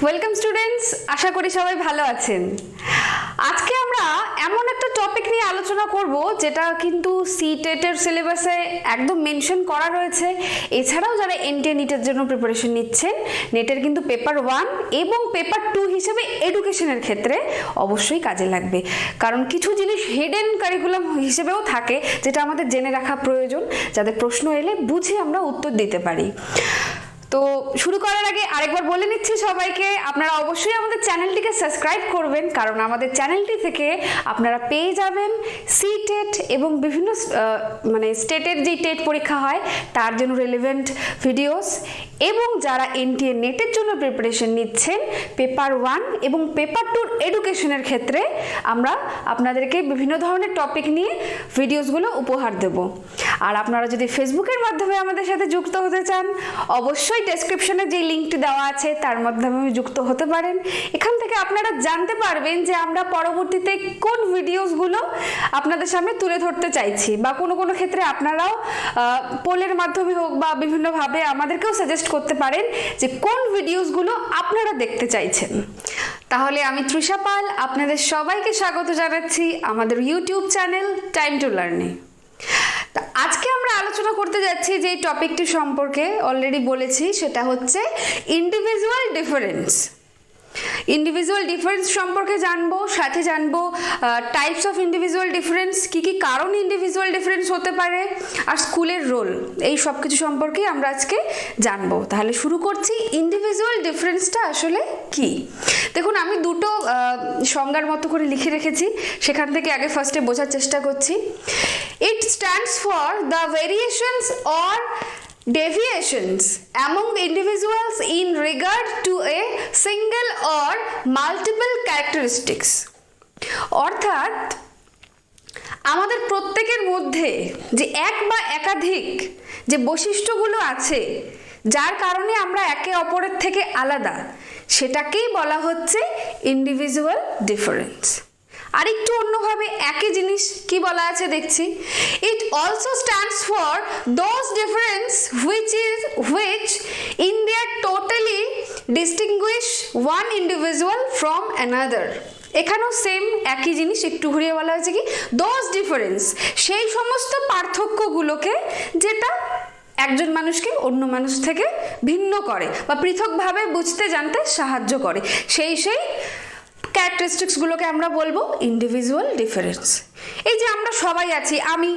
Welcome students, আশা করি সবাই ভালো আছেন। আজকে আমরা এমন একটা টপিক নিয়ে আলোচনা করব যেটা কিন্তু সিটেটের সিলেবাসে একদম মেনশন করা রয়েছে। এছাড়াও যারা এনটিএ নিটের জন্য প্রিপারেশন নিচ্ছেন, নেটের কিন্তু পেপার 1 এবং পেপার 2 হিসেবে এডুকেশনের ক্ষেত্রে অবশ্যই কাজে লাগবে। কারণ কিছু জিনিস হিডেন কারিকুলাম হিসেবেও থাকে যেটা আমাদের জেনে রাখা প্রয়োজন, যাতে প্রশ্ন এলে বুঝে আমরা উত্তর দিতে পারি। তো শুরু করার আগে আরেকবার বলে নিচ্ছি সবাইকে, আপনারা অবশ্যই আমাদের চ্যানেলটিকে সাবস্ক্রাইব করবেন, কারণ আমাদের চ্যানেলটি থেকে আপনারা পেয়ে যাবেন সিটেট এবং বিভিন্ন স্টেটের যে টেট পরীক্ষা হয় তার জন্য রিলেভেন্ট ভিডিওস, এবং যারা এনটিএ নেটের জন্য প্রিপারেশন নিচ্ছেন পেপার 1 এবং পেপার 2 এডুকেশনের ক্ষেত্রে আমরা আপনাদেরকে বিভিন্ন ধরনের টপিক নিয়ে ভিডিওসগুলো উপহার দেব। আর আপনারা যদি ফেসবুকের মাধ্যমে আমাদের সাথে যুক্ত হতে চান, অবশ্যই ডেসক্রিপশনে যে লিঙ্কটি দেওয়া আছে তার মাধ্যমে যুক্ত হতে পারেন। এখান থেকে আপনারা জানতে পারবেন যে আমরা পরবর্তীতে কোন ভিডিওসগুলো আপনাদের সামনে তুলে ধরতে চাইছি, বা কোনো কোনো ক্ষেত্রে আপনারাও পোলের মাধ্যমে হোক বা বিভিন্নভাবে আমাদেরকেও সাজেস্ট করতে পারেন যে কোন ভিডিওসগুলো আপনারা দেখতে চাইছেন। তাহলে আমি তৃষা পাল আপনাদের সবাইকে স্বাগত জানাচ্ছি আমাদের ইউটিউব চ্যানেল টাইম টু লার্নে। আজকে আমরা আলোচনা করতে যাচ্ছি যে টপিকটি সম্পর্কে অলরেডি বলেছি, সেটা হচ্ছে ইন্ডিভিজুয়াল ডিফারেন্স। ইন্ডিভিজুয়াল ডিফারেন্স সম্পর্কে জানবো, সাথে জানবো টাইপস অফ ইন্ডিভিজুয়াল ডিফারেন্স, কি কি কারণ ইন্ডিভিজুয়াল ডিফারেন্স হতে পারে, আর স্কুলের রোল, এই সব কিছু সম্পর্কে আমরা আজকে জানবো। তাহলে শুরু করছি। ইন্ডিভিজুয়াল ডিফারেন্সটা আসলে কি? দেখুন, আমি দুটো সংজ্ঞার মতো করে লিখে রেখেছি, সেখান থেকে আগে ফার্স্টে বোঝার চেষ্টা করছি। It stands for the variations or deviations among individuals in regard to a single or multiple characteristics। অর্থাৎ আমাদের প্রত্যেকের মধ্যে যে এক বা একাধিক যে বৈশিষ্ট্যগুলো আছে যার কারণে আমরা একে অপরের থেকে আলাদা, সেটাকেই বলা হচ্ছে ইন্ডিভিজুয়াল ডিফারেন্স। আর একটু অন্যভাবে একই জিনিস কি বলা আছে দেখছি। It also stands for those difference which in their totally distinguish one individual from another। এখানেও সেম একই জিনিস, একটু ঘুরিয়ে বলা হয়েছে কি দোজ ডিফারেন্স, সেই সমস্ত পার্থক্যগুলোকে যেটা একজন মানুষকে অন্য মানুষ থেকে ভিন্ন করে বা পৃথকভাবে বুঝতে জানতে সাহায্য করে, সেই ক্যারেক্টারিস্টিক্সগুলোকে আমরা বলবো ইন্ডিভিজুয়াল ডিফারেন্স। এই যে আমরা সবাই আছি, আমি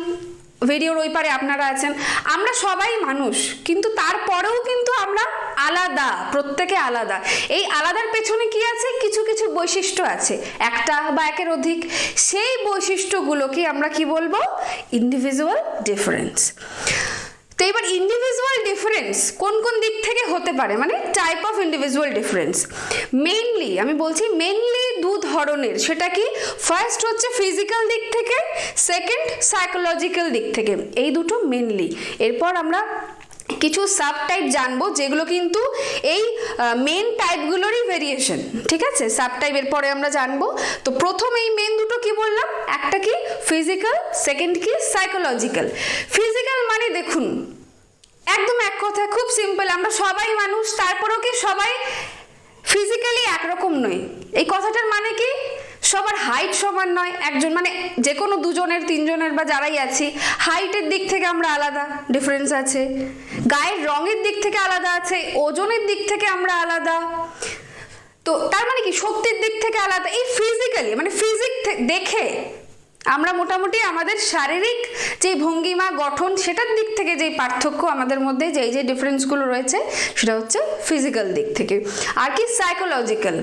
ভিডিওর ওই পারে আপনারা আছেন, আমরা সবাই মানুষ, কিন্তু তারপরেও কিন্তু আমরা আলাদা, প্রত্যেকে আলাদা। এই আলাদার পেছনে কি আছে? কিছু কিছু বৈশিষ্ট্য আছে, একটা বা একের অধিক, সেই বৈশিষ্ট্যগুলোকে আমরা কি বলবো? Individual difference. তো এবার ইন্ডিভিজুয়াল ডিফারেন্স কোন কোন দিক থেকে হতে পারে, মানে type of individual difference. Mainly আমি বলছি মেইনলি দু ধরনের। সেটা কি? ফার্স্ট হচ্ছে ফিজিক্যাল দিক থেকে, সেকেন্ড সাইকোলজিক্যাল দিক থেকে, এই দুটো মেইনলি। এরপর আমরা কিছু সাব টাইপ জানবো যেগুলো কিন্তু এই মেন টাইপগুলোরই ভেরিয়েশন, ঠিক আছে? সাব টাইপের পরে আমরা জানবো। তো প্রথম এই মেন দুটো কি বললাম, একটা কি ফিজিক্যাল, সেকেন্ড কি সাইকোলজিক্যাল। ফিজিক্যাল মানে দেখুন একদম এক কথা, খুব সিম্পল, আমরা সবাই মানুষ, তারপরেও কি সবাই ফিজিক্যালি একরকম নই। এই কথাটার মানে কি? সবার হাইট সমান নয়। একজন মানে যে কোনো দুজনের, তিনজনের বা যারাই আছি, হাইটের দিক থেকে আমরা আলাদা, ডিফারেন্স আছে। গায়ের রঙের দিক থেকে আলাদা আছে, ওজনের দিক থেকে আমরা আলাদা। তো তার মানে কি শক্তির দিক থেকে আলাদা। এই ফিজিক্যালি মানে ফিজিক দেখে আমরা মোটামুটি আমাদের শারীরিক যে ভঙ্গিমা, গঠন, সেটার দিক থেকে যে পার্থক্য আমাদের মধ্যে যে ডিফারেন্সগুলো রয়েছে, সেটা হচ্ছে ফিজিক্যাল দিক থেকে। আর কি সাইকোলজিক্যাল।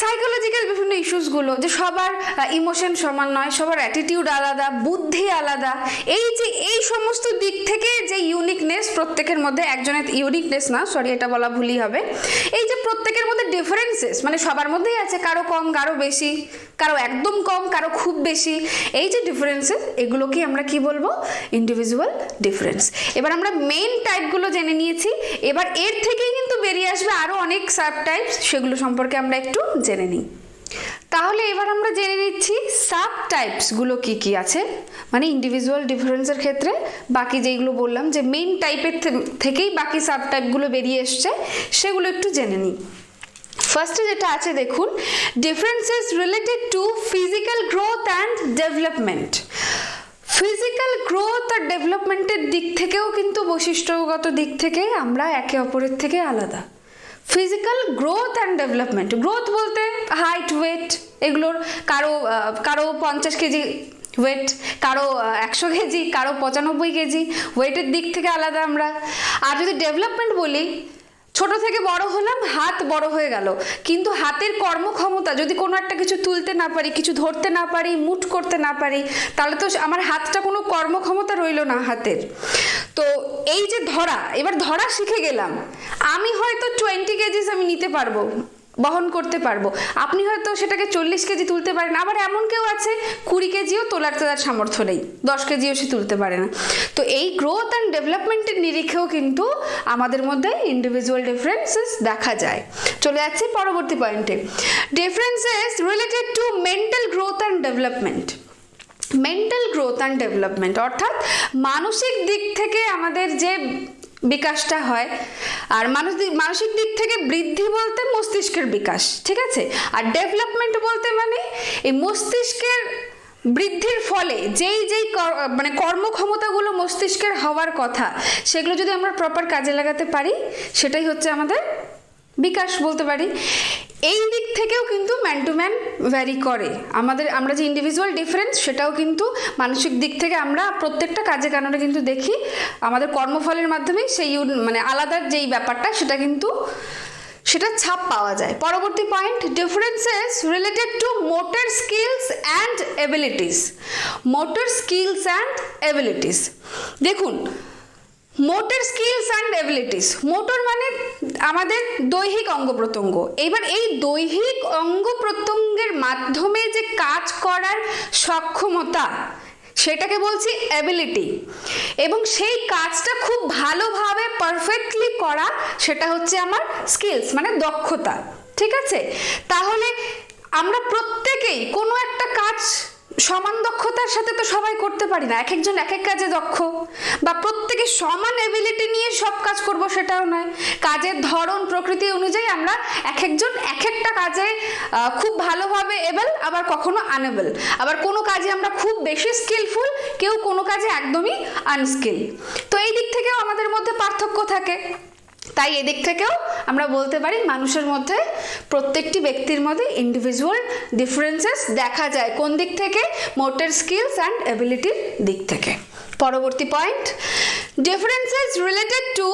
সাইকোলজিক্যাল বিভিন্ন ইস্যুসগুলো, যে সবার ইমোশন সমান নয়, সবার অ্যাটিটিউড আলাদা, বুদ্ধি আলাদা, এই সমস্ত দিক থেকে যে ইউনিকনেস প্রত্যেকের মধ্যে, একজনের ইউনিকনেস না, সরি এটা বলা ভুলই হবে, এই যে প্রত্যেকের মধ্যে ডিফারেন্সেস মানে সবার মধ্যেই আছে, কারো কম কারো বেশি, কারো একদম কম কারো খুব বেশি, এই যে ডিফারেন্সেস, এগুলোকে আমরা কি বলবো? Individual difference. এবার আমরা মেইন টাইপগুলো জেনে নিয়েছি, এবার এর থেকেই কিন্তু বেরিয়ে আসবে আরো অনেক সাব টাইপস, সেগুলো সম্পর্কে আমরা একটু জেনে নিই। তাহলে এবার আমরা জেনে নিচ্ছি সাব টাইপসগুলো কি কি আছে, মানে ইন্ডিভিজুয়াল ডিফারেন্সের ক্ষেত্রে বাকি যেগুলো বললাম যে মেইন টাইপের থেকেই বাকি সাব টাইপগুলো বেরিয়ে এসছে, সেগুলো একটু জেনে নিই। ফার্স্টে যেটা আছে দেখুন, differences related to physical growth and development. Physical growth আর ডেভেলপমেন্টের দিক থেকেও কিন্তু বৈশিষ্ট্যগত দিক থেকে আমরা একে অপরের থেকে আলাদা। Physical growth and development, growth বলতে হাইট, ওয়েট, এগুলোর কারো 50 কেজি ওয়েট, কারো 100 কেজি, কারো 95 কেজি, ওয়েটের দিক থেকে আলাদা আমরা। আর যদি ডেভেলপমেন্ট বলি, ছোট থেকে বড় হলাম, হাত বড় হয়ে গেল, কিন্তু হাতের কর্মক্ষমতা যদি কোনো একটা কিছু তুলতে না পারি, কিছু ধরতে না পারি, মুঠ করতে না পারি, তাহলে তো আমার হাতটা কোনো কর্মক্ষমতা রইল না হাতের। তো এই যে এবার ধরা শিখে গেলাম, আমি হয়তো 20 কেজিস আমি নিতে পারবো, বহন করতে পারবো, আপনি হয়তো সেটাকে 40 কেজি তুলতে পারেন। আবার এমন কেউ আছে 20 কেজিও তোলার সামর্থ্য নেই, 10 কেজিও সে তুলতে পারে না। তো এই গ্রোথ অ্যান্ড ডেভেলপমেন্টের নিরিখেও কিন্তু আমাদের মধ্যে ইন্ডিভিজুয়াল ডিফারেন্সেস দেখা যায়। চলে যাচ্ছি পরবর্তী পয়েন্টে, differences related two mental growth and development. Mental growth and development অর্থাৎ মানসিক দিক থেকে আমাদের যে বিকাশটা হয়, আর মানসিক দিক থেকে বৃদ্ধি বলতে মস্তিষ্কের বিকাশ, ঠিক আছে। আর ডেভেলপমেন্ট বলতে মানে এই মস্তিষ্কের বৃদ্ধির ফলে যেই মানে কর্মক্ষমতাগুলো মস্তিষ্কের হওয়ার কথা, সেগুলো যদি আমরা প্রপার কাজে লাগাতে পারি, সেটাই হচ্ছে আমাদের বিকাশ বলতে পারি। এই দিক থেকেও কিন্তু ম্যান টু ম্যান ভ্যারি করে। আমরা যে ইন্ডিভিজুয়াল ডিফারেন্স, সেটাও কিন্তু মানসিক দিক থেকে আমরা প্রত্যেকটা কাজে কারণে কিন্তু দেখি, আমাদের কর্মফলের মাধ্যমেই সেই মানে আলাদার যেই ব্যাপারটা, সেটা ছাপ পাওয়া যায়। পরবর্তী point, differences related to motor skills and abilities. Motor skills and abilities, দেখুন motor skills and abilities, motor মানে আমাদের দৈহিক অঙ্গ প্রত্যঙ্গ। এবার এই দৈহিক অঙ্গ প্রত্যঙ্গের মাধ্যমে যে কাজ করার সক্ষমতা, সেটাকে বলছি অ্যাবিলিটি, এবং সেই কাজটা খুব ভালোভাবে পারফেক্টলি করা, সেটা হচ্ছে আমার স্কিলস মানে দক্ষতা, ঠিক আছে। তাহলে আমরা প্রত্যেকেই কোনো একটা কাজ সমান দক্ষতার সাথে তো সবাই করতে পারি না, এক একজন এক এক কাজে দক্ষ, বা প্রত্যেকে সমান এবিলিটি নিয়ে সব কাজ করব সেটাও নয়। কাজের ধরন প্রকৃতি অনুযায়ী আমরা এক একজন এক একটা কাজে খুব ভালোভাবে এবেল, আবার কখনো আনএবেল। আবার কোনো কাজে আমরা খুব বেশি স্কিলফুল, কেউ কোনো কাজে একদমই আনস্কিল। তো এই দিক থেকেও আমাদের মধ্যে পার্থক্য থাকে। তাই এদিক থেকেও আমরা বলতে পারি মানুষের মধ্যে, প্রত্যেকটি ব্যক্তির মধ্যে ইন্ডিভিজুয়াল ডিফারেন্সেস দেখা যায়। কোন দিক থেকে? মোটর স্কিলস অ্যান্ড এবিলিটির দিক থেকে। পরবর্তী point, differences related to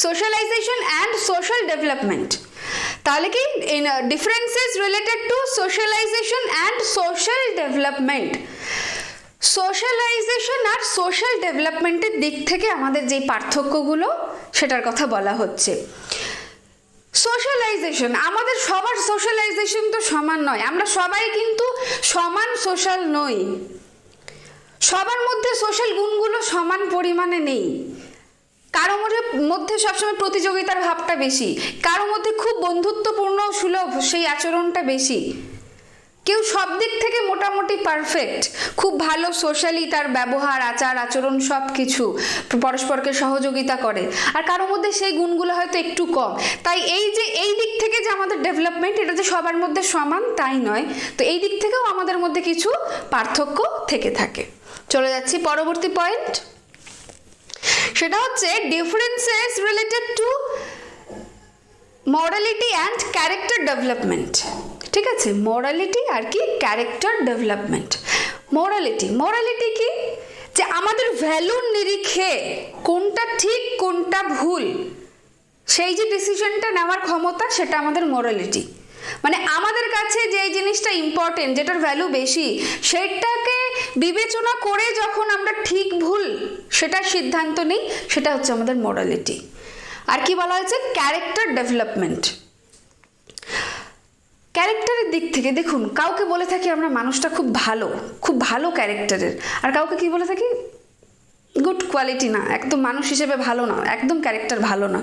socialization and social development. তাহলে কি differences related to socialization and social development, socialization আর সোশ্যাল ডেভেলপমেন্টের দিক থেকে আমাদের যেই পার্থক্যগুলো, সেটার কথা বলা হচ্ছে। সোশ্যালাইজেশন, আমাদের সবার সোশ্যালাইজেশন তো সমান নয়, আমরা সবাই কিন্তু সমান সোশ্যাল নই, সবার মধ্যে সোশ্যাল গুণগুলো সমান পরিমাণে নেই। কারো মধ্যে সবসময় প্রতিযোগিতার ভাবটা বেশি, কারো মধ্যে খুব বন্ধুত্বপূর্ণ সুলভ সেই আচরণটা বেশি। কেউ সব দিক থেকে মোটামুটি পারফেক্ট, খুব ভালো সোশ্যালি, তার ব্যবহার, আচার আচরণ সব কিছু, পরস্পরকে সহযোগিতা করে, আর কারোর মধ্যে সেই গুণগুলো হয়তো একটু কম। তাই এই দিক থেকে যে আমাদের ডেভেলপমেন্ট, এটা যে সবার মধ্যে সমান তাই নয়। তো এই দিক থেকেও আমাদের মধ্যে কিছু পার্থক্য থেকে থাকে। চলে যাচ্ছি পরবর্তী পয়েন্ট, সেটা হচ্ছে differences related to morality and character development. ঠিক আছে, মরালিটি আর কি ক্যারেক্টার ডেভেলপমেন্ট। মরালিটি কি? যে আমাদের ভ্যালুর নিরিখে কোনটা ঠিক কোনটা ভুল, সেই যে ডিসিশনটা নেওয়ার ক্ষমতা, সেটা আমাদের মরালিটি। মানে আমাদের কাছে যে জিনিসটা ইম্পর্টেন্ট, যেটার ভ্যালু বেশি, সেটাকে বিবেচনা করে যখন আমরা ঠিক ভুল সেটার সিদ্ধান্ত নিই, সেটা হচ্ছে আমাদের মরালিটি। আর কি বলা হয়েছে? Character development. ক্যারেক্টারের দিক থেকে দেখুন, কাউকে বলে থাকি আমরা মানুষটা খুব ভালো ক্যারেক্টারের, আর কাউকে কি বলে থাকি গুড কোয়ালিটি না, একদম মানুষ হিসেবে ভালো না, একদম ক্যারেক্টার ভালো না।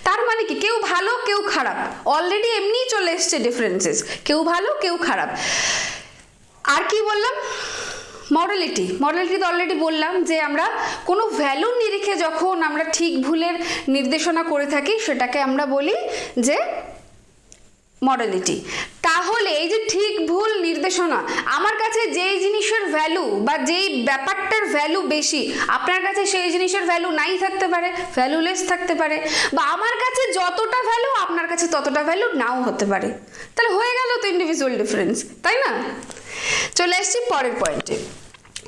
তার মানে কি? কেউ ভালো কেউ খারাপ, অলরেডি এমনিই চলে এসছে ডিফারেন্সেস, কেউ ভালো কেউ খারাপ। আর কি বললাম? মরালিটি তো অলরেডি বললাম যে আমরা কোনো ভ্যালুর নিরিখে যখন আমরা ঠিক ভুলের নির্দেশনা করে থাকি সেটাকে আমরা বলি যে মরালিটি। তাহলে এই যে ঠিক ভুল নির্দেশনা, আমার কাছে যেই জিনিসের ভ্যালু বা যেই ব্যাপারটার ভ্যালু বেশি, আপনার কাছে সেই জিনিসের ভ্যালু নাই থাকতে পারে, ভ্যালুলেস থাকতে পারে, বা আমার কাছে যতটা ভ্যালু আপনার কাছে ততটা ভ্যালু নাও হতে পারে। তাহলে হয়ে গেল তো ইন্ডিভিজুয়াল ডিফারেন্স, তাই না? চলে এসছি পরের পয়েন্টে,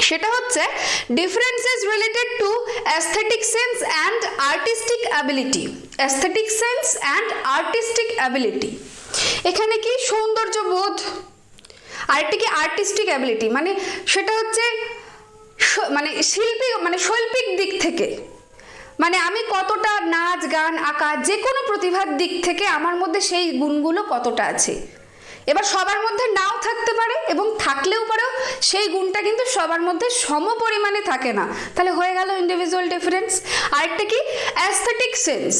সেটা হচ্ছে differences related two aesthetic sense and artistic ability. Aesthetic sense and artistic ability, এখানে কি সৌন্দর্য বোধ, আরেকটা কি আর্টিস্টিক অ্যাবিলিটি, মানে সেটা হচ্ছে মানে শিল্পী মানে শৈল্পিক দিক থেকে, মানে আমি কতটা নাচ গান আঁকা যে কোনো প্রতিভার দিক থেকে আমার মধ্যে সেই গুণগুলো কতটা আছে। এবার সবার মধ্যে নাও থাকতে পারে এবং থাকলেও পারেও সেই গুণটা কিন্তু সবার মধ্যে সম পরিমাণে থাকে না। তাহলে হয়ে গেল ইন্ডিভিজুয়াল ডিফারেন্স। আরেকটা কি অ্যাস্থেটিক সেন্স।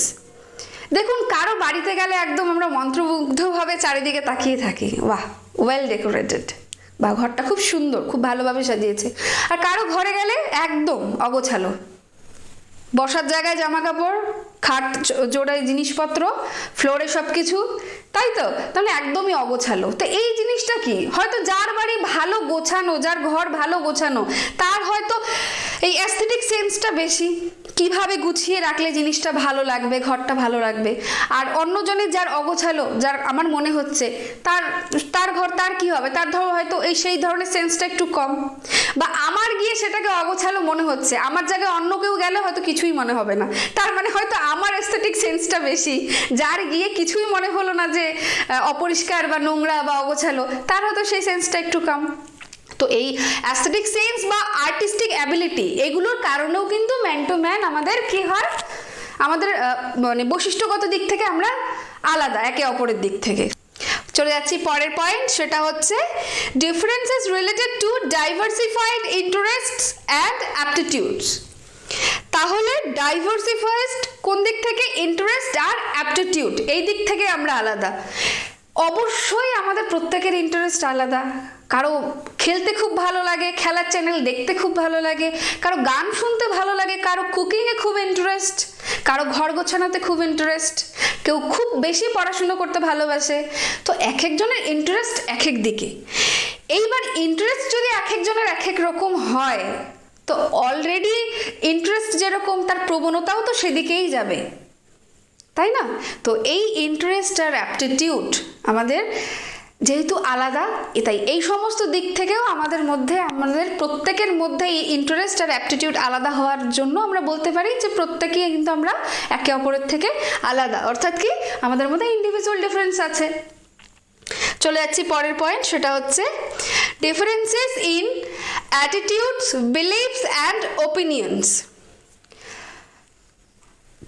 দেখুন কারো বাড়িতে গেলে একদম আমরা মন্ত্রমুগ্ধভাবে চারিদিকে তাকিয়ে থাকি, বাহ ওয়েল ডেকোরেটেড, বা ঘরটা খুব সুন্দর, খুব ভালোভাবে সাজিয়েছে। আর কারো ঘরে গেলে একদম অগোছালো, বসার জায়গায় জামা কাপড়, খাট জোড়ায় জিনিসপত্র, ফ্লোরে সব কিছু, তাই তো? তাহলে একদমই অগোছালো। তো এই জিনিসটা কি, হয়তো যার বাড়ি ভালো গোছানো, যার ঘর ভালো গোছানো, তার হয়তো এই অ্যাস্থেটিক সেন্সটা বেশি, কিভাবে গুছিয়ে রাখলে জিনিসটা ভালো লাগবে, ঘরটা ভালো লাগবে। আর অন্যজনের যার অগোছালো, যার আমার মনে হচ্ছে তার ঘর, তার কি হবে, তার ধরো হয়তো এই সেই ধরনের সেন্সটা একটু কম, বা আমার গিয়ে সেটাকে অগোছালো মনে হচ্ছে, আমার জায়গায় অন্য কেউ গেলে হয়তো কিছুই মনে হবে না, তার মানে হয়তো আমার অ্যাস্থেটিক সেন্সটা বেশি, যার গিয়ে কিছুই মনে হলো না যে অপরিষ্কার বা নোংরা বা অগোছালো, তার হয়তো সেই সেন্সটা একটু কম। তো এই অ্যাস্থেটিক সেন্স বা আর্টিস্টিক অ্যাবিলিটি এগুলোর কারণেও কিন্তু ম্যান টু ম্যান আমাদের কি হয়, আমাদের মানে বৈশিষ্ট্যগত দিক থেকে আমরা আলাদা একে অপরের দিক থেকে। চলে যাচ্ছি পরের পয়েন্ট, সেটা হচ্ছে differences related to diversified interests and aptitudes. তাহলে ডাইভার্সিফাইড কোন দিক থেকে, ইন্টারেস্ট আর অ্যাপটিটিউড, এই দিক থেকে আমরা আলাদা। অবশ্যই আমাদের প্রত্যেকের ইন্টারেস্ট আলাদা, কারো খেলতে খুব ভালো লাগে, খেলার চ্যানেল দেখতে খুব ভালো লাগে, কারো গান শুনতে ভালো লাগে, কারো কুকিংয়ে খুব ইন্টারেস্ট, কারো ঘর গোছানোতে খুব ইন্টারেস্ট, কেউ খুব বেশি পড়াশুনো করতে ভালোবাসে। তো এক একজনের ইন্টারেস্ট এক এক দিকে। এইবার ইন্টারেস্ট যদি এক একজনের এক এক রকম হয়, তো অলরেডি ইন্টারেস্ট যেরকম তার প্রবণতাও তো সেদিকেই যাবে, তাই না? তো এই ইন্টারেস্ট আর অ্যাপটিটিউড আমাদের যেহেতু আলাদা, তাই এই সমস্ত দিক থেকেও আমাদের প্রত্যেকের মধ্যে এই ইন্টারেস্ট আর অ্যাপটিটিউড আলাদা হওয়ার জন্য আমরা বলতে পারি যে প্রত্যেকেই কিন্তু আমরা একে অপরের থেকে আলাদা, অর্থাৎ কি আমাদের মধ্যে ইন্ডিভিজুয়াল ডিফারেন্স আছে। চলে যাচ্ছি পরের পয়েন্ট, সেটা হচ্ছে differences in attitudes, beliefs and opinions.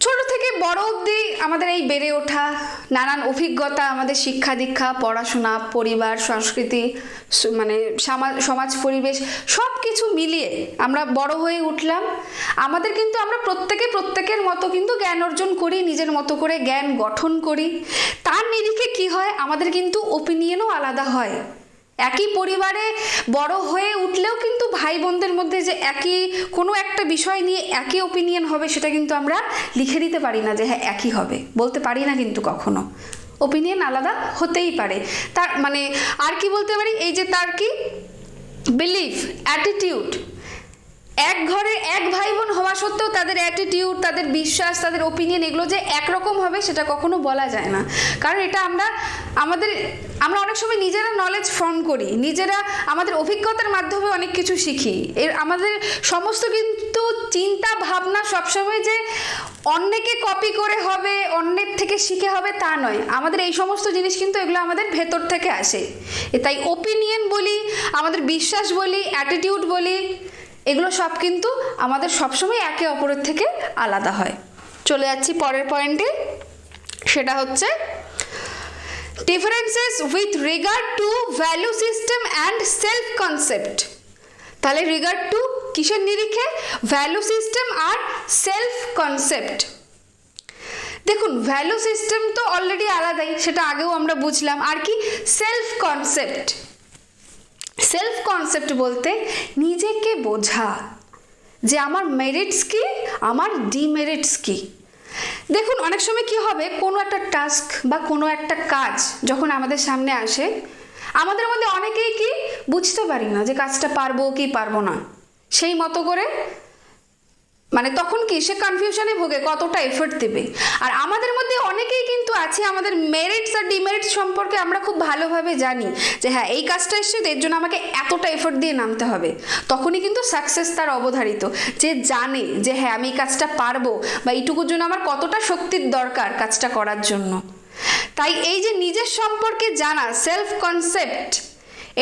ছোট থেকে বড় অবধি আমাদের এই বেড়ে ওঠা, নানান অভিজ্ঞতা, আমাদের শিক্ষা দীক্ষা, পড়াশোনা, পরিবার, সংস্কৃতি, মানে সমাজ পরিবেশ সব কিছু মিলিয়ে আমরা বড় হয়ে উঠলাম। আমাদের কিন্তু আমরা প্রত্যেকের মতো কিন্তু জ্ঞান অর্জন করি, নিজের মতো করে জ্ঞান গঠন করি। তার নিরিখে কি হয়, আমাদের কিন্তু ওপিনিয়নও আলাদা হয়। একই পরিবারে বড় হয়ে উঠলেও কিন্তু ভাই বোনদের মধ্যে যে একই কোনো একটা বিষয় নিয়ে একই ওপিনিয়ন হবে সেটা কিন্তু আমরা লিখে দিতে পারি না যে হ্যাঁ একই হবে, বলতে পারি না কিন্তু কখনো। ওপিনিয়ন আলাদা হতেই পারে। তার মানে আর কি বলতে পারি, এই যে তার কি বিলিফ, অ্যাটিটিউড, এক ঘরে এক ভাই বোন হওয়া সত্ত্বেও তাদের অ্যাটিটিউড, তাদের বিশ্বাস, তাদের ওপিনিয়ন এগুলো যে একরকম হবে সেটা কখনো বলা যায় না। কারণ এটা আমরা অনেক সময় নিজেরা নলেজ ফর্ম করি, নিজেরা আমাদের অভিজ্ঞতার মাধ্যমে অনেক কিছু শিখি। আমাদের সমস্ত কিন্তু চিন্তা ভাবনা সবসময় যে অন্যকে কপি করে হবে, অন্যের থেকে শিখে হবে তা নয়। আমাদের এই সমস্ত জিনিস কিন্তু এগুলো আমাদের ভেতর থেকে আসে। তাই ওপিনিয়ন বলি, আমাদের বিশ্বাস বলি, অ্যাটিটিউড বলি, এগুলো সব কিন্তু আমাদের সবসময় একে অপরের থেকে আলাদা হয়। চলে যাচ্ছি পরের পয়েন্টে, সেটা হচ্ছে differences with regard to value system and self concept. তাহলে রিগার্ড টু কিসের নিরিখে, ভ্যালু সিস্টেম আর সেলফ কনসেপ্ট। দেখুন ভ্যালু সিস্টেম তো অলরেডি আলাদাই, সেটা আগেও আমরা বুঝলাম। আর কি সেলফ কনসেপ্ট, সেলফ কনসেপ্ট বলতে নিজেকে বোঝা যে আমার মেরিটস কি, আমার ডিমেরিটস কি। দেখুন অনেক সময় কি হবে, কোনো একটা টাস্ক বা কোনো একটা কাজ যখন আমাদের সামনে আসে, আমাদের মধ্যে অনেকেই কি বুঝতে পারি না যে কাজটা পারবো কি পারবো না, সেই মতো করে মানে তখন কি সে কনফিউশনে ভোগে কতটা এফোর্ট দেবে। আর আমাদের মধ্যে অনেকেই কিন্তু আছে আমাদের মেরিটস আর ডিমেরিটস সম্পর্কে আমরা খুব ভালোভাবে জানি যে হ্যাঁ এই কাজটা এসছে এর জন্য আমাকে এতটা এফোর্ট দিয়ে নামতে হবে। তখনই কিন্তু সাকসেস তার অবধারিত, যে জানে যে হ্যাঁ আমি এই কাজটা পারবো বা এইটুকুর জন্য আমার কতটা শক্তির দরকার কাজটা করার জন্য। তাই এই যে নিজের সম্পর্কে জানা, সেলফ কনসেপ্ট,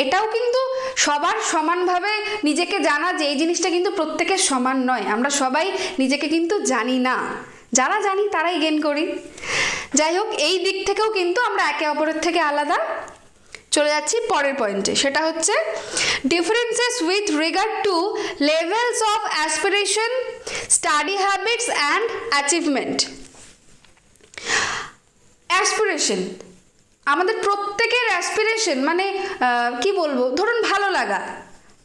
এটাও কিন্তু সবার সমানভাবে নিজেকে জানা যে এই জিনিসটা কিন্তু প্রত্যেকের সমান নয়। আমরা সবাই নিজেকে কিন্তু জানি না, যারা জানি তারাই গেন করি। যাই হোক, এই দিক থেকেও কিন্তু আমরা একে অপরের থেকে আলাদা। চলে যাচ্ছি পরের পয়েন্টে, সেটা হচ্ছে differences with regard to levels of aspiration, study habits and achievement. Aspiration, আমাদের প্রত্যেকের অ্যাসপিরেশন মানে কি বলবো, ধরুন ভালো লাগা,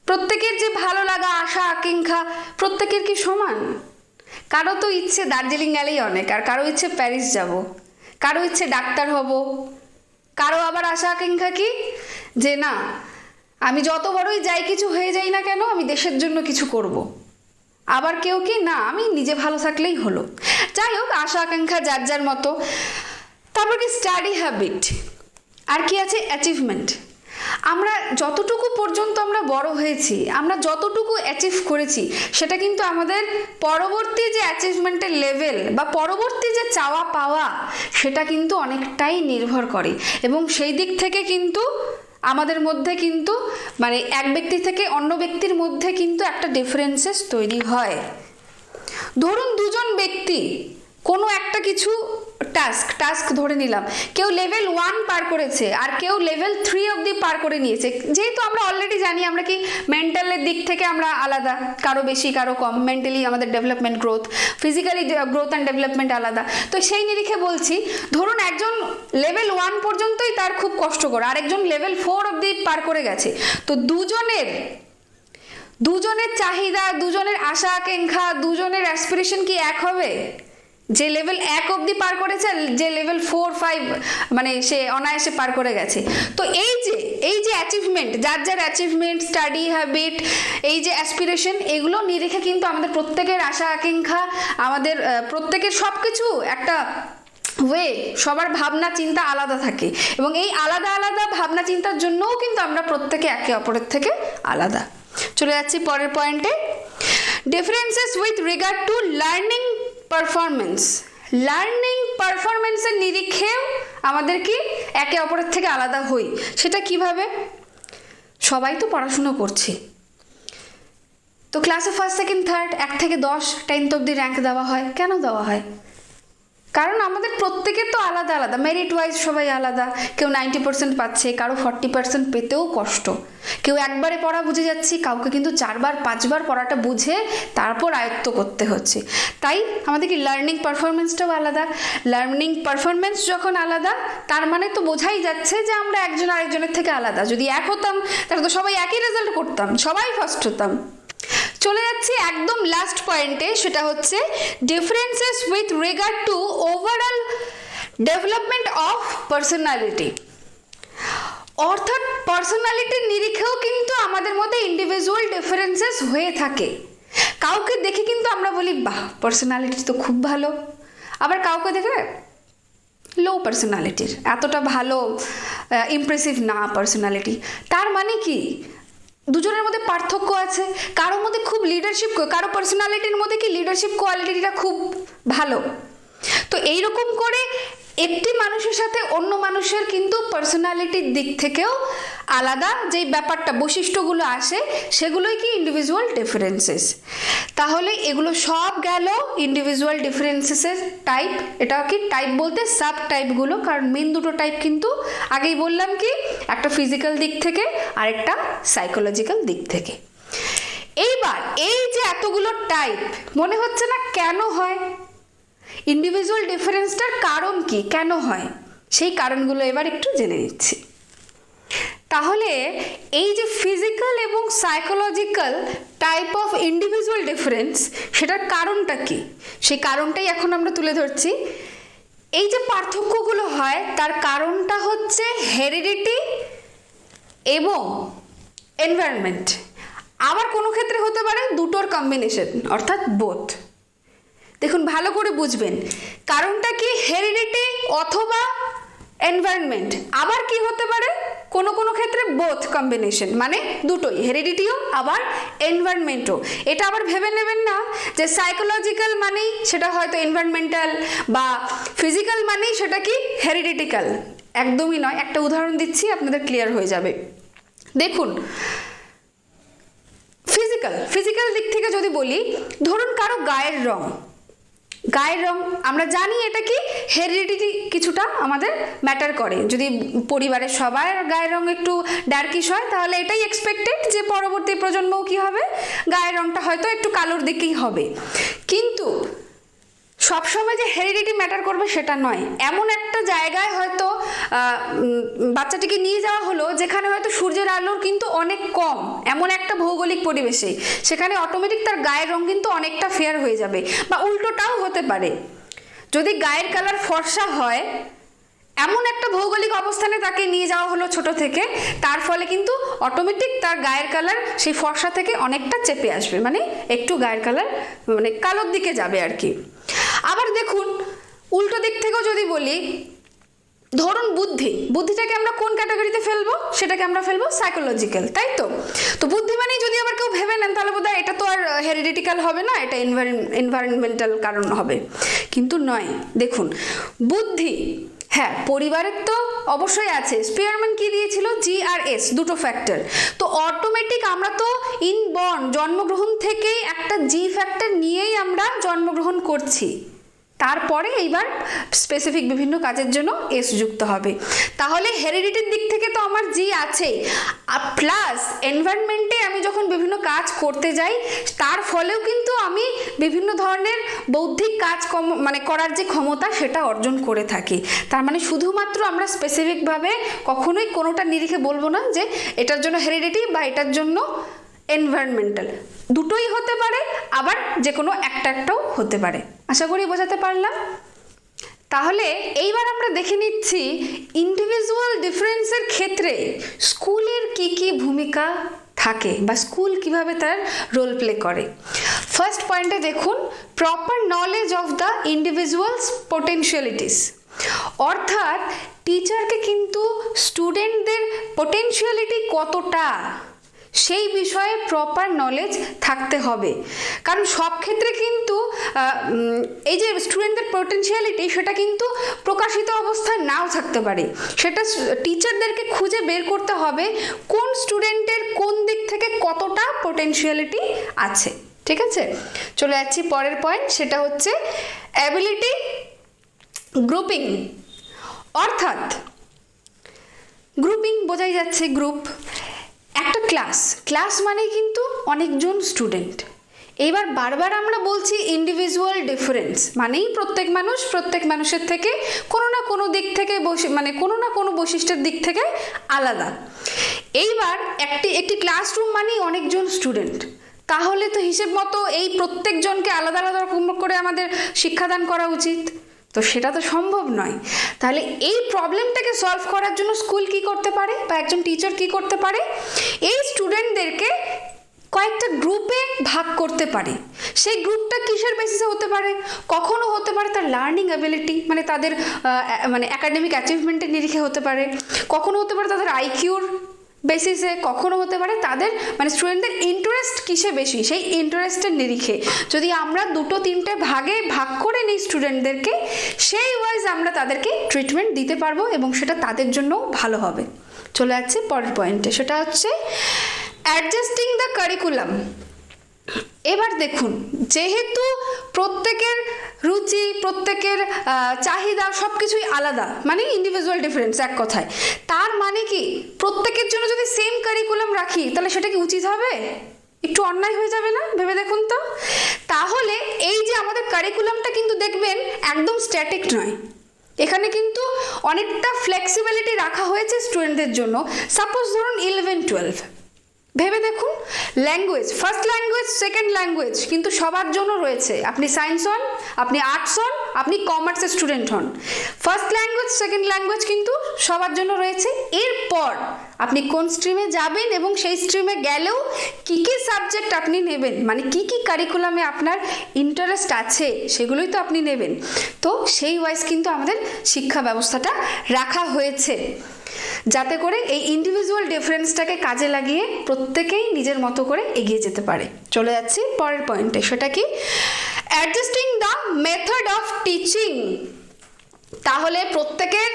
প্রত্যেকের যে ভালো লাগা, আশা আকাঙ্ক্ষা প্রত্যেকের কি সমান? কারো তো ইচ্ছে দার্জিলিং গেলেই অনেক, আর কারো ইচ্ছে প্যারিস যাব, কারো ইচ্ছে ডাক্তার হব, কারো আবার আশা আকাঙ্ক্ষা কি যে না আমি যত বড়ই যাই কিছু হয়ে যাই না কেন আমি দেশের জন্য কিছু করব। আবার কেউ কি না আমি নিজে ভালো থাকলেই হলো। যাই হোক, আশা আকাঙ্ক্ষা যার যার মতো। তারপর কি স্টাডি হ্যাবিট, আর কি আছে অ্যাচিভমেন্ট। আমরা যতটুকু পর্যন্ত আমরা বড় হয়েছি, আমরা যতটুকু অ্যাচিভ করেছি, সেটা কিন্তু আমাদের পরবর্তী যে অ্যাচিভমেন্টের লেভেল বা পরবর্তী যে চাওয়া পাওয়া, সেটা কিন্তু অনেকটাই নির্ভর করে। এবং সেই দিক থেকে কিন্তু আমাদের মধ্যে কিন্তু মানে এক ব্যক্তি থেকে অন্য ব্যক্তির মধ্যে কিন্তু একটা ডিফারেন্সেস তৈরি হয়। ধরুন দুজন ব্যক্তি কোনো একটা কিছু টাস্ক ধরে নিলাম, কেউ লেভেল 1 পার করেছে আর কেউ লেভেল 3 অবধি পার করে নিয়েছে। যেহেতু আমরা অলরেডি জানি আমরা কি মেন্টালের দিক থেকে আমরা আলাদা, কারো বেশি কারো কম, মেন্টালি আমাদের development growth, physically growth and development আলাদা। তো সেই নিরিখে বলছি, ধরুন একজন লেভেল 1 পর্যন্তই তার খুব কষ্টকর, আর একজন লেভেল 4 অবধি পার করে গেছে। তো দুজনের চাহিদা, দুজনের আশা আকাঙ্ক্ষা, দুজনের অ্যাসপিরেশন কি এক হবে? যে লেভেল 1 অবধি পার করেছে, যে লেভেল 4, 5 মানে সে অনায়াসে পার করে গেছে। তো এই যে অ্যাচিভমেন্ট, যার যার অ্যাচিভমেন্ট, স্টাডি হ্যাবিট, এই যে অ্যাসপিরেশন, এগুলো নিরিখে কিন্তু আমাদের প্রত্যেকের আশা আকাঙ্ক্ষা, আমাদের প্রত্যেকের সব কিছু একটা ওয়ে, সবার ভাবনা চিন্তা আলাদা থাকে। এবং এই আলাদা আলাদা ভাবনা চিন্তার জন্যও কিন্তু আমরা প্রত্যেকে একে অপরের থেকে আলাদা। চলে যাচ্ছি পরের পয়েন্টে, differences with regard to learning performance. Learning পারফরমেন্সের নিরিখেও আমাদের কি একে অপরের থেকে আলাদা হই। সেটা কিভাবে? সবাই তো পড়াশুনো করছি, তো ক্লাসে ফার্স্ট সেকেন্ড থার্ড 1 থেকে 10 10th অবধি র্যাঙ্ক দেওয়া হয়। কেন দেওয়া হয়? কারণ আমাদের প্রত্যেকের তো আলাদা আলাদা মেরিট ওয়াইজ সবাই আলাদা। কেউ 90% পাচ্ছে, কারো 40% পেতেও কষ্ট। কেউ একবারে পড়া বুঝে যাচ্ছি, কাউকে কিন্তু 4বার 5বার পড়াটা বুঝে তারপর আয়ত্ত করতে হচ্ছে। তাই আমাদের কি লার্নিং পারফরমেন্সটাও আলাদা। লার্নিং পারফরমেন্স যখন আলাদা, তার মানে তো বোঝাই যাচ্ছে যে আমরা একজন আরেকজনের থেকে আলাদা। যদি এক হতাম তাহলে তো সবাই একই রেজাল্ট করতাম, সবাই ফার্স্ট হতাম। চলে যাচ্ছি একদম লাস্ট পয়েন্টে, সেটা হচ্ছে differences with regard to overall development of personality. অর্থাৎ পার্সোনালিটির নিরিখেও কিন্তু আমাদের মধ্যে ইন্ডিভিজুয়াল ডিফারেন্সেস হয়ে থাকে। কাউকে দেখে কিন্তু আমরা বলি বাহ পার্সোনালিটি তো খুব ভালো, আবার কাউকে দেখে লো পার্সোনালিটির, এতটা ভালো ইমপ্রেসিভ না পার্সোনালিটি। তার মানে কি দুজনের মধ্যে পার্থক্য আছে। কারোর মধ্যে খুব লিডারশিপ, কারো পার্সোনালিটির মধ্যে কি লিডারশিপ কোয়ালিটিটা খুব ভালো। তো এইরকম করে একটি মানুষের সাথে অন্য মানুষের কিন্তু পার্সোনালিটির দিক থেকেও আলাদা যেই ব্যাপারটা বৈশিষ্ট্যগুলো আসে, সেগুলোই কি ইন্ডিভিজুয়াল ডিফারেন্সেস। তাহলে এগুলো সব গেল ইন্ডিভিজুয়াল ডিফারেন্সেসের টাইপ। এটা কি টাইপ বলতে সাব টাইপগুলো, কারণ মেন দুটো টাইপ কিন্তু আগেই বললাম কি একটা ফিজিক্যাল দিক থেকে আর একটা সাইকোলজিক্যাল দিক থেকে। এইবার এই যে এতগুলো টাইপ, মনে হচ্ছে না কেন হয়? ইন্ডিভিজুয়াল ডিফারেন্সটার কারণ কি, কেন হয়, সেই কারণগুলো এবার একটু জেনে নিচ্ছি। তাহলে এই যে ফিজিক্যাল এবং psychological type of individual difference, সেটার কারণটা কি, সেই কারণটাই এখন আমরা তুলে ধরছি। এই যে পার্থক্যগুলো হয় তার কারণটা হচ্ছে হেরিডিটি এবং এনভায়রনমেন্ট। আবার কোনো ক্ষেত্রে হতে পারে দুটোর কম্বিনেশন, অর্থাৎ বোথ। দেখুন ভালো করে বুঝবেন, কারণটা কি হেরিডিটি অথবা এনভায়রনমেন্ট। আবার কি হতে পারে কোনো কোনো ক্ষেত্রে বোথ কম্বিনেশন, মানে দুটোই, হেরিডিটিও আবার এনভায়রনমেন্টও। এটা আবার ভেবে নেবেন না যে সাইকোলজিক্যাল মানেই সেটা হয়তো এনভায়রনমেন্টাল বা ফিজিক্যাল মানেই সেটা কি হেরিডিটিক্যাল, একদমই নয়। একটা উদাহরণ দিচ্ছি, আপনাদের ক্লিয়ার হয়ে যাবে। দেখুন ফিজিক্যাল দিক থেকে যদি বলি, ধরুন কারো গায়ের রং আমরা জানি এটা কি হেরিডিটি কিছুটা আমাদের ম্যাটার করে। যদি পরিবারের সবার গায়ের রং একটু ডার্কিশ হয় তাহলে এটাই এক্সপেক্টেড যে পরবর্তী প্রজন্মও কি হবে, গায়ের রংটা হয়তো একটু কালোর দিকেই হবে। কিন্তু সবসময় যে হেরিডিটি ম্যাটার করবে সেটা নয়। এমন একটা জায়গায় হয়তো বাচ্চাটিকে নিয়ে যাওয়া হলো যেখানে হয়তো সূর্যের আলোর কিন্তু অনেক কম, এমন একটা ভৌগোলিক পরিবেশে, সেখানে অটোমেটিক তার গায়ের রং কিন্তু অনেকটা ফেয়ার হয়ে যাবে। বা উল্টোটাও হতে পারে, যদি গায়ের কালার ফর্সা হয়, এমন একটা ভৌগোলিক অবস্থানে তাকে নিয়ে যাওয়া হলো ছোট থেকে, তার ফলে কিন্তু অটোমেটিক তার গায়ের কালার সেই ফর্সা থেকে অনেকটা চেপে আসবে, মানে একটু গায়ের কালার মানে কালোর দিকে যাবে আর কি। আবার দেখুন উল্টো দিক থেকেও যদি বলি, ধরুন বুদ্ধিটাকে আমরা কোন ক্যাটাগরিতে ফেলবো, সেটাকে আমরা ফেলবো সাইকোলজিক্যাল, তাই তো। তো বুদ্ধি মানেই যদি আবার কেউ ভেবে নেন তাহলে বোধহয় এটা তো আর হেরিডিটিক্যাল হবে না, এটা এনভায়রনমেন্টাল কারণ হবে, কিন্তু নয়। দেখুন বুদ্ধি, হ্যাঁ পরিবারের তো অবশ্যই আছে, স্পিয়ারম্যান কি দিয়েছিল, জি আর এস, দুটো ফ্যাক্টর। তো অটোমেটিক আমরা তো ইনবর্ন জন্মগ্রহণ থেকেই একটা জি ফ্যাক্টর নিয়েই আমরা জন্মগ্রহণ করছি, তারপরে এইবার স্পেসিফিক বিভিন্ন কাজের জন্য এস যুক্ত হবে। তাহলে হেরিডিটির দিক থেকে তো আমার জি আছে, প্লাস এনভায়রনমেন্টে আমি যখন বিভিন্ন কাজ করতে যাই তার ফলেও কিন্তু আমি বিভিন্ন ধরনের বৌদ্ধিক কাজ মানে করার যে ক্ষমতা সেটা অর্জন করে থাকি। তার মানে শুধুমাত্র আমরা স্পেসিফিকভাবে কখনোই কোনোটা নিরিখে বলবো না যে এটার জন্য হেরিডিটি বা এটার জন্য এনভায়রনমেন্টাল, দুটোই হতে পারে, আবার যে কোনো একটাও হতে পারে। আশা করি বোঝাতে পারলাম। তাহলে এইবার আমরা দেখে নিচ্ছি ইন্ডিভিজুয়াল ডিফারেন্সের ক্ষেত্রে স্কুলের কি কি ভূমিকা থাকে বা স্কুল কিভাবে তার রোল প্লে করে। ফার্স্ট পয়েন্টে দেখুন, proper knowledge of the individuals potentialities, অর্থাৎ টিচারকে কিন্তু স্টুডেন্টদের পোটেনশিয়ালিটি কতটা সেই বিষয়ে প্রপার নলেজ থাকতে হবে। কারণ সব ক্ষেত্রে কিন্তু এই যে স্টুডেন্টদের পোটেনশিয়ালিটি সেটা কিন্তু প্রকাশিত অবস্থায় নাও থাকতে পারে, সেটা টিচারদেরকে খুঁজে বের করতে হবে কোন স্টুডেন্টের কোন দিক থেকে কতটা পোটেনশিয়ালিটি আছে। ঠিক আছে, চলে যাচ্ছি পরের পয়েন্ট, সেটা হচ্ছে অ্যাবিলিটি গ্রুপিং, অর্থাৎ গ্রুপিং বোঝাই যাচ্ছে গ্রুপ। একটা ক্লাস মানেই কিন্তু অনেকজন স্টুডেন্ট। এইবার বারবার আমরা বলছি ইন্ডিভিজুয়াল ডিফারেন্স মানেই প্রত্যেক মানুষের থেকে কোনো না কোনো দিক থেকে মানে কোনো না কোনো বৈশিষ্ট্যের দিক থেকে আলাদা। এইবার একটি ক্লাসরুম মানেই অনেকজন স্টুডেন্ট, তাহলে তো হিসেব মতো এই প্রত্যেকজনকে আলাদা আলাদা রকম করে আমাদের শিক্ষাদান করা উচিত, তো সেটা তো সম্ভব নয়। তাহলে এই প্রবলেমটাকে সলভ করার জন্য স্কুল কি করতে পারে বা একজন টিচার কি করতে পারে, এই স্টুডেন্টদেরকে কয়েকটা গ্রুপে ভাগ করতে পারে। সেই গ্রুপটা কিসের বেসিসে হতে পারে, কখনো হতে পারে তার লার্নিং অ্যাবিলিটি মানে তাদের মানে একাডেমিক অ্যাচিভমেন্টের নিরিখে হতে পারে, কখনো হতে পারে তাদের আইকিউর বেসিসে, কখনো হতে পারে তাদের মানে স্টুডেন্টদের ইন্টারেস্ট কিসে বেশি সেই ইন্টারেস্টের নিরিখে। যদি আমরা দুটো তিনটে ভাগে ভাগ করে নিই স্টুডেন্টদেরকে, সেই ওয়াইজ আমরা তাদেরকে ট্রিটমেন্ট দিতে পারবো এবং সেটা তাদের জন্যও ভালো হবে। চলে যাচ্ছে পরের পয়েন্টে, সেটা হচ্ছে অ্যাডজাস্টিং দ্য কারিকুলাম। এবার দেখুন, যেহেতু প্রত্যেকের রুচি প্রত্যেকের চাহিদা সব কিছুই আলাদা, মানে ইন্ডিভিজুয়াল ডিফারেন্স এক কথায়, তার মানে কি প্রত্যেকের জন্য যদি সেম কারিকুলাম রাখি তাহলে সেটা কি উচিত হবে? একটু অন্যায় হয়ে যাবে না? ভেবে দেখুন তো। তাহলে এই যে আমাদের কারিকুলামটা কিন্তু দেখবেন একদম স্ট্যাটিক নয়, এখানে কিন্তু অনেকটা ফ্লেক্সিবিলিটি রাখা হয়েছে স্টুডেন্টদের জন্য। সাপোজ ধরুন 11-12, ভেবে দেখুন, language, first language, second language কিন্তু সবার জন্য রয়েছে। আপনি সায়েন্স হন, আপনি আর্টস হন, আপনি কমার্সের স্টুডেন্ট হন, ফার্স্ট ল্যাঙ্গুয়েজ, সেকেন্ড ল্যাঙ্গুয়েজ কিন্তু সবার জন্য রয়েছে। এরপর আপনি কোন স্ট্রিমে যাবেন এবং সেই স্ট্রিমে গেলেও কী কী সাবজেক্ট আপনি নেবেন, মানে কী কী কারিকুলামে আপনার ইন্টারেস্ট আছে সেগুলোই তো আপনি নেবেন। তো সেই ওয়াইজ কিন্তু আমাদের শিক্ষা ব্যবস্থাটা রাখা হয়েছে, যাতে করে এই ইন্ডিভিজুয়াল ডিফারেন্সটাকে কাজে লাগিয়ে প্রত্যেকেই নিজের মতো করে এগিয়ে যেতে পারে। চলে যাচ্ছি পরের পয়েন্টে, সেটা কি adjusting the method of teaching. তাহলে প্রত্যেকের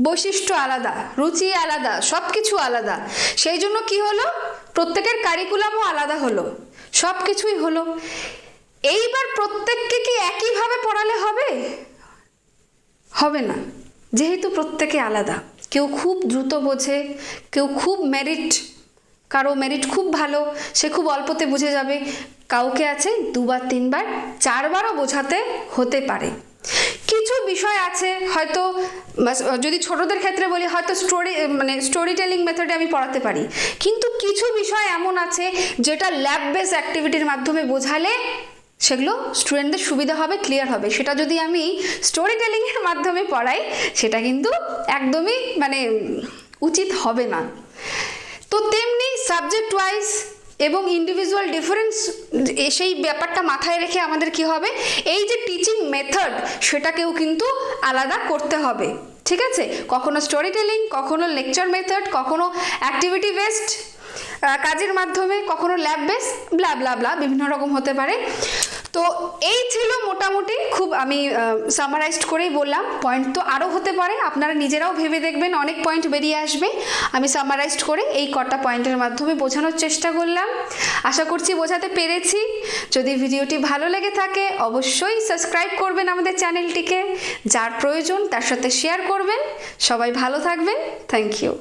বৈশিষ্ট্য আলাদা, রুচি আলাদা, সব কিছু আলাদা, সেই জন্য কি হলো, প্রত্যেকের কারিকুলামও আলাদা হলো, সব কিছুই হলো। এইবার প্রত্যেককে কি একইভাবে পড়ালে হবে? হবে না, যেহেতু প্রত্যেকে আলাদা। কেউ খুব দ্রুত বোঝে, কেউ খুব কারো মেরিট খুব ভালো, সে খুব অল্পতে বুঝে যাবে, কাউকে আছে 2বার 3বার 4বারও বোঝাতে হতে পারে। কিছু বিষয় আছে হয়তো, যদি ছোটদের ক্ষেত্রে বলি, হয়তো স্টোরি টেলিং মেথডে আমি পড়াতে পারি, কিন্তু কিছু বিষয় এমন আছে যেটা ল্যাব বেস অ্যাক্টিভিটির মাধ্যমে বোঝালে সেগুলো স্টুডেন্টদের সুবিধা হবে, ক্লিয়ার হবে। সেটা যদি আমি স্টোরি টেলিংয়ের মাধ্যমে পড়াই, সেটা কিন্তু একদমই উচিত হবে না। তো তেমনি সাবজেক্ট ওয়াইজ এবং ইন্ডিভিজুয়াল ডিফারেন্স, সেই ব্যাপারটা মাথায় রেখে আমাদের কি হবে, এই যে টিচিং মেথড সেটাকেও কিন্তু আলাদা করতে হবে, ঠিক আছে? কখনো স্টোরি টেলিং, কখনো লেকচার মেথড, কখনো অ্যাক্টিভিটি বেসড কাজের মাধ্যমে, কখনো ল্যাব বেস, ব্লা ব্লা ব্লা, বিভিন্ন রকম হতে পারে। তো এই ছিল মোটামুটি, খুব আমি সামারাইজড করেই বললাম। পয়েন্ট তো আরও হতে পারে, আপনারা নিজেরাও ভেবে দেখবেন, অনেক পয়েন্ট বেরিয়ে আসবে। আমি সামারাইজড করে এই কটা পয়েন্টের মাধ্যমে বোঝানোর চেষ্টা করলাম। আশা করছি বোঝাতে পেরেছি। যদি ভিডিওটি ভালো লেগে থাকে অবশ্যই সাবস্ক্রাইব করবেন আমাদের চ্যানেলটিকে, যার প্রয়োজন তার সাথে শেয়ার করবেন। সবাই ভালো থাকবেন, থ্যাংক ইউ।